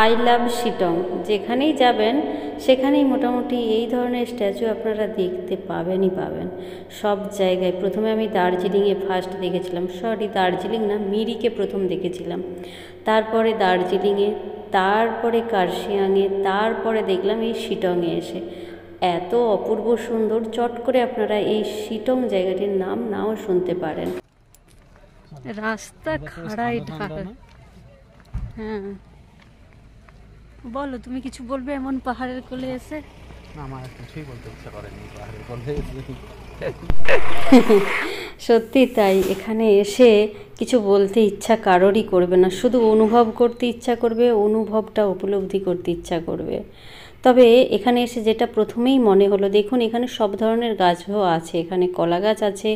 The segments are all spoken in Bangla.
I love Sittong. যেখানেই যাবেন সেখানেই মোটামুটি এই ধরনের স্ট্যাচু আপনারা দেখতে পাবেনই পাবেন সব জায়গায়। প্রথমে আমি দার্জিলিংয়ে ফার্স্ট দেখেছিলাম, দার্জিলিং না, মিরিকে প্রথম দেখেছিলাম, তারপরে দার্জিলিংয়ে, তারপরে কার্শিয়াংয়ে, তারপরে দেখলাম এই শিটংয়ে এসে। এত অপূর্ব সুন্দর, চট করে আপনারা এই শিটং জায়গাটির নাম নাও শুনতে পারেন। রাস্তা খাড়াই ঢাল। হ্যাঁ বলো, তুমি কিছু বলবে এমন পাহাড়ের কোলে এসে? আমার কিছুই বলতে ইচ্ছা করেনি পাহাড়ের কোলে। সত্যি তাই, এখানে এসে কিছু বলতে ইচ্ছা কারোরই করবে না, শুধু অনুভব করতে ইচ্ছা করবে, অনুভবটা উপলব্ধি করতে ইচ্ছা করবে। তবে এখানে এসে যেটা প্রথমেই মনে হলো, দেখুন এখানে সব ধরনের গাছও আছে, এখানে কলা গাছ আছে,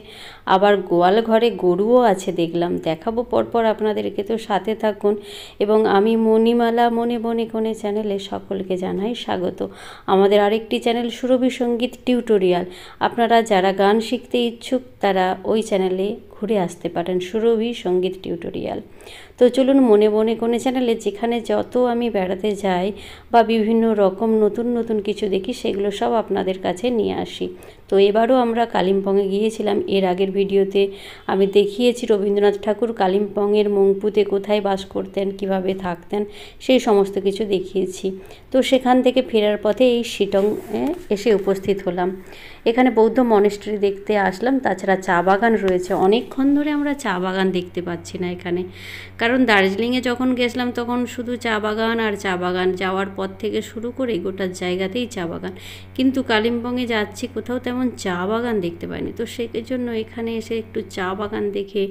আবার গোয়াল ঘরে গরুও আছে দেখলাম, দেখাবো পরপর আপনাদেরকে, তো সাথে থাকুন। এবং আমি মণিমালা মনে বনে কোণে চ্যানেলে সকলকে জানাই স্বাগত। আমাদের আরেকটি চ্যানেল সুরভি সঙ্গীত টিউটোরিয়াল, আপনারা যারা গান শিখতে ইচ্ছুক তারা ওই চ্যানেলে ঘুরে আসতে পারেন, সুরভি সঙ্গীত টিউটোরিয়াল। তো চলুন মনে বনে কোণে চ্যানেলে যেখানে যত আমি বেড়াতে যাই বা বিভিন্ন রকম নতুন নতুন কিছু দেখি সেগুলো সব আপনাদের কাছে নিয়ে আসি। তো এবারও আমরা কালিম্পংয়ে গিয়েছিলাম, এর আগের ভিডিওতে আমি দেখিয়েছি রবীন্দ্রনাথ ঠাকুর কালিম্পংয়ের মংপুতে কোথায় বাস করতেন, কিভাবে থাকতেন, সেই সমস্ত কিছু দেখিয়েছি। তো সেখান থেকে ফেরার পথে এই শিটংয়ে এসে উপস্থিত হলাম। এখানে বৌদ্ধ মনেস্ট্রি দেখতে আসলাম, তাছাড়া চা বাগান রয়েছে। অনেকক্ষণ ধরে আমরা চা বাগান দেখতে পাচ্ছি না এখানে, কারণ দার্জিলিংয়ে যখন গেছিলাম তখন শুধু চা বাগান আর চা বাগান, যাওয়ার পর থেকে শুরু করে গোটা জায়গাতেই চা বাগান, কিন্তু কালিম্পংয়ে যাচ্ছি কোথাও তেমন চা বাগান দেখতে পাইনি। তো সেই জন্য এখানে এসে একটু চা বাগান দেখে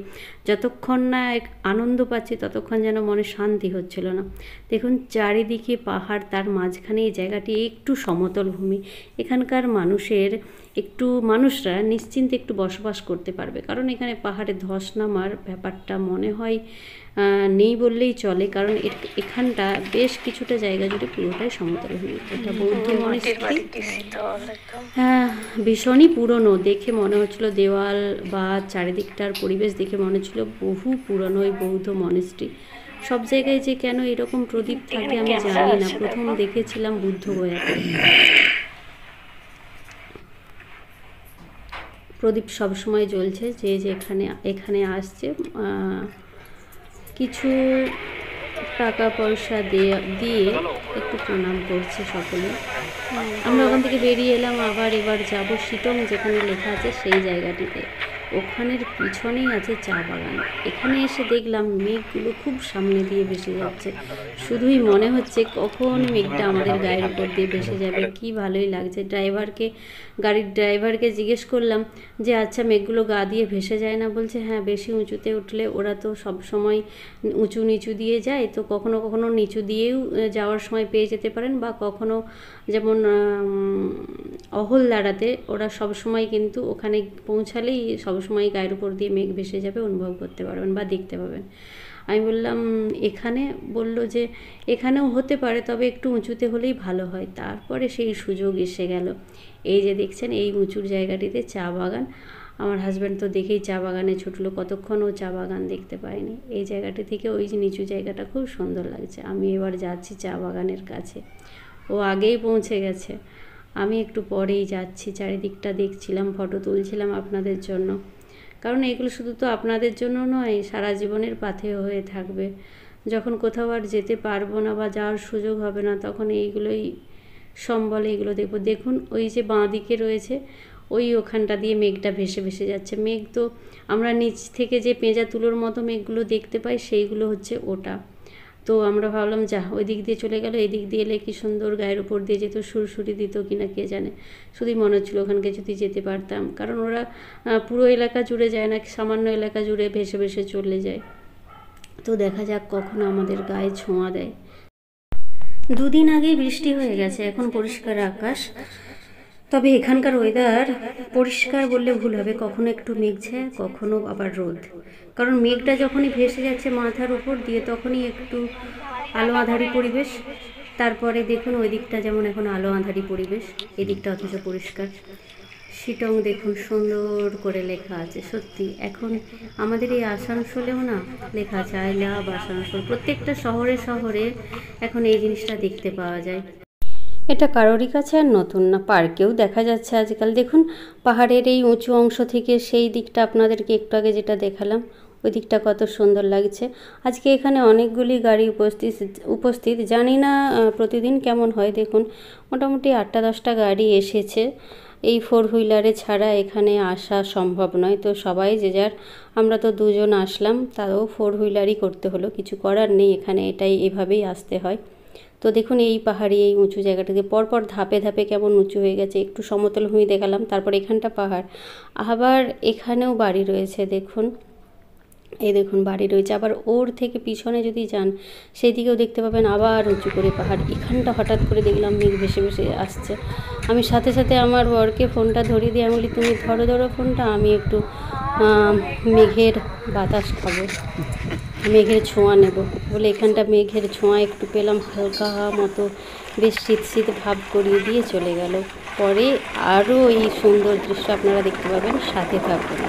যতক্ষণ না আনন্দ পাচ্ছি ততক্ষণ যেন মনে শান্তি হচ্ছিল না। দেখুন চারিদিকে পাহাড়, তার মাঝখানে এই জায়গাটি একটু সমতল ভূমি, এখানকার মানুষরা নিশ্চিন্তে একটু বসবাস করতে পারবে, কারণ এখানে পাহাড়ে ধস নামার ব্যাপারটা মনে হয় নেই বললেই চলে, কারণ এখানটা বেশ কিছুটা জায়গা জুড়ে পুরোটাই সমতল ভূমি। এটা বৌদ্ধ মনেস্ট্রি, হ্যাঁ ভীষণই পুরনো, দেখে মনে হচ্ছিল দেওয়াল বা চারিদিকটার পরিবেশ দেখে মনে হচ্ছিল বহু পুরনো এই বৌদ্ধ মনেস্ট্রি। সব জায়গায় যে কেন এরকম প্রদীপ থাকে আমি জানি না, প্রথম দেখেছিলাম বুদ্ধগয়াতে। প্রদীপ সবসময় জ্বলছে, যে এখানে আসছে কিছু টাকা পয়সা দিয়ে একটু প্রণাম করছে সকলে। আমরা ওখান থেকে বেরিয়ে এলাম, আবার এবার যাব শিটং, যেখানে লেখা আছে সেই জায়গাটিতে, ওখানের পিছনেই আছে চা বাগান। এখানে এসে দেখলাম মেঘগুলো খুব সামনে দিয়ে ভেসে যাচ্ছে, শুধুই মনে হচ্ছে কখন মেঘটা আমাদের গায়ের উপর দিয়ে ভেসে যাবে। কি ভালোই লাগছে। গাড়ির ড্রাইভারকে জিজ্ঞেস করলাম যে আচ্ছা মেঘগুলো গা দিয়ে ভেসে যায় না? বলছে হ্যাঁ, বেশি উঁচুতে উঠলে ওরা তো সব সময় উঁচু নিচু দিয়ে যায়, তো কখনো কখনো নিচু দিয়েও যাওয়ার সময় পেয়ে যেতে পারেন, বা কখনো যেমন অহলদারাতে ওরা সব সময় কিন্তু ওখানে পৌঁছালেই সবসময় গায়ের উপর দিয়ে মেঘ ভেসে যাবে, অনুভব করতে পারবেন বা দেখতে পাবেন। আমি বললাম এখানে, বলল যে এখানেও হতে পারে, তবে একটু উঁচুতে হলেই ভালো হয়। তারপরে সেই সুযোগ এসে গেল। এই যে দেখছেন এই উঁচুর জায়গাটিতে চা বাগান, আমার হাজব্যান্ড তো দেখেই চা বাগানে ছুটলো, কতক্ষণ ও চা বাগান দেখতে পায়নি। এই জায়গাটি থেকে ওই যে নিচু জায়গাটা খুব সুন্দর লাগছে। আমি এবার যাচ্ছি চা বাগানের কাছে, ও আগেই পৌঁছে গেছে, আমি একটু পরেই যাচ্ছি। চারিদিকটা দেখছিলাম, ফটো তুলছিলাম আপনাদের জন্য, কারণ এগুলো শুধু তো আপনাদের জন্য নয়, সারা জীবনের পাথেয় হয়ে থাকবে। যখন কোথাও আর যেতে পারবো না বা যাওয়ার সুযোগ হবে না, তখন এইগুলোই সম্বলে এগুলো দেখবো। দেখুন ওই যে বাঁ দিকে রয়েছে, ওখানটা দিয়ে মেঘটা ভেসে ভেসে যাচ্ছে। মেঘ তো আমরা নিচ থেকে যে পেঁজা তুলোর মতো মেঘগুলো দেখতে পাই, সেইগুলো হচ্ছে ওটা। তো আমরা ভাবলাম যা, ওই দিক দিয়ে চলে গেল, এই দিক দিয়ে এলে কি সুন্দর গায়ের উপর দিয়ে যেত, সুরসুরি দিত কিনা কে জানে। শুধুই মনে হচ্ছিলো ওখানকে যদি যেতে পারতাম, কারণ ওরা পুরো এলাকা জুড়ে যায় না, সামান্য এলাকা জুড়ে ভেসে ভেসে চলে যায়। তো দেখা যাক কখনো আমাদের গায়ে ছোঁয়া দেয়। দুদিন আগেই বৃষ্টি হয়ে গেছে, এখন পরিষ্কার আকাশ। তবে এখানকার ওয়েদার পরিষ্কার বললে ভুল হবে, কখনো একটু মেঘছে, কখনো আবার রোদ। কারণ মেঘটা যখনই ভেসে যাচ্ছে মাথার উপর দিয়ে, তখনই একটু আলো আঁধারি পরিবেশ। তারপরে দেখুন ওই দিকটা যেমন এখন আলো আঁধারি পরিবেশ, এদিকটা অথচ পরিষ্কার। শিটং দেখুন সুন্দর করে লেখা আছে। সত্যি এখন আমাদের এই আসানসোলেও না লেখা আছে আই লাভ আসানসোল। প্রত্যেকটা শহরে শহরে এখন এই জিনিসটা দেখতে পাওয়া যায়। এটা কারোরই কাছে আর নতুন না, পার্কেও দেখা যাচ্ছে আজকাল। দেখুন পাহাড়ের এই উঁচু অংশ থেকে সেই দিকটা আপনাদেরকে একটু আগে যেটা দেখালাম ওই দিকটা কত সুন্দর লাগছে। আজকে এখানে অনেকগুলি গাড়ি উপস্থিত জানি না প্রতিদিন কেমন হয়। দেখুন মোটামুটি 8-10টা গাড়ি এসেছে। এই 4 হুইলারে ছাড়া এখানে আসা সম্ভব নয়, তো সবাই যে যার, আমরা তো 2জন আসলাম, তাও 4 হুইলারই করতে হলো, কিছু করার নেই, এখানে এটাই এভাবেই আসতে হয়। তো দেখুন এই পাহাড়ি এই উঁচু জায়গাটাতে পরপর ধাপে ধাপে কেমন উঁচু হয়ে গেছে। একটু সমতল ভূমি দেখালাম, তারপর এখানটা পাহাড়, আবার এখানেও বাড়ি রয়েছে। দেখুন এই দেখুন বাড়ি রয়েছে, আবার ওর থেকে পিছনে যদি যান সেই দিকেও দেখতে পাবেন আবার উঁচু করে পাহাড়। এখানটা হঠাৎ করে দেখলাম মেঘ ভেসে ভেসে আসছে। আমি সাথে সাথে আমার বরকে ফোনটা ধরিয়ে দিয়ে আমি বলি তুমি ধরো ফোনটা, আমি একটু মেঘের বাতাস খাবো, মেঘের ছোঁয়া নেব বলে এখানটা মেঘের ছোঁয়া একটু পেলাম, হালকা মতো, বেশ শীত শীত ভাব করিয়ে দিয়ে চলে গেল। পরে আরও এই সুন্দর দৃশ্য আপনারা দেখতে পাবেন, সাথে থাকুন।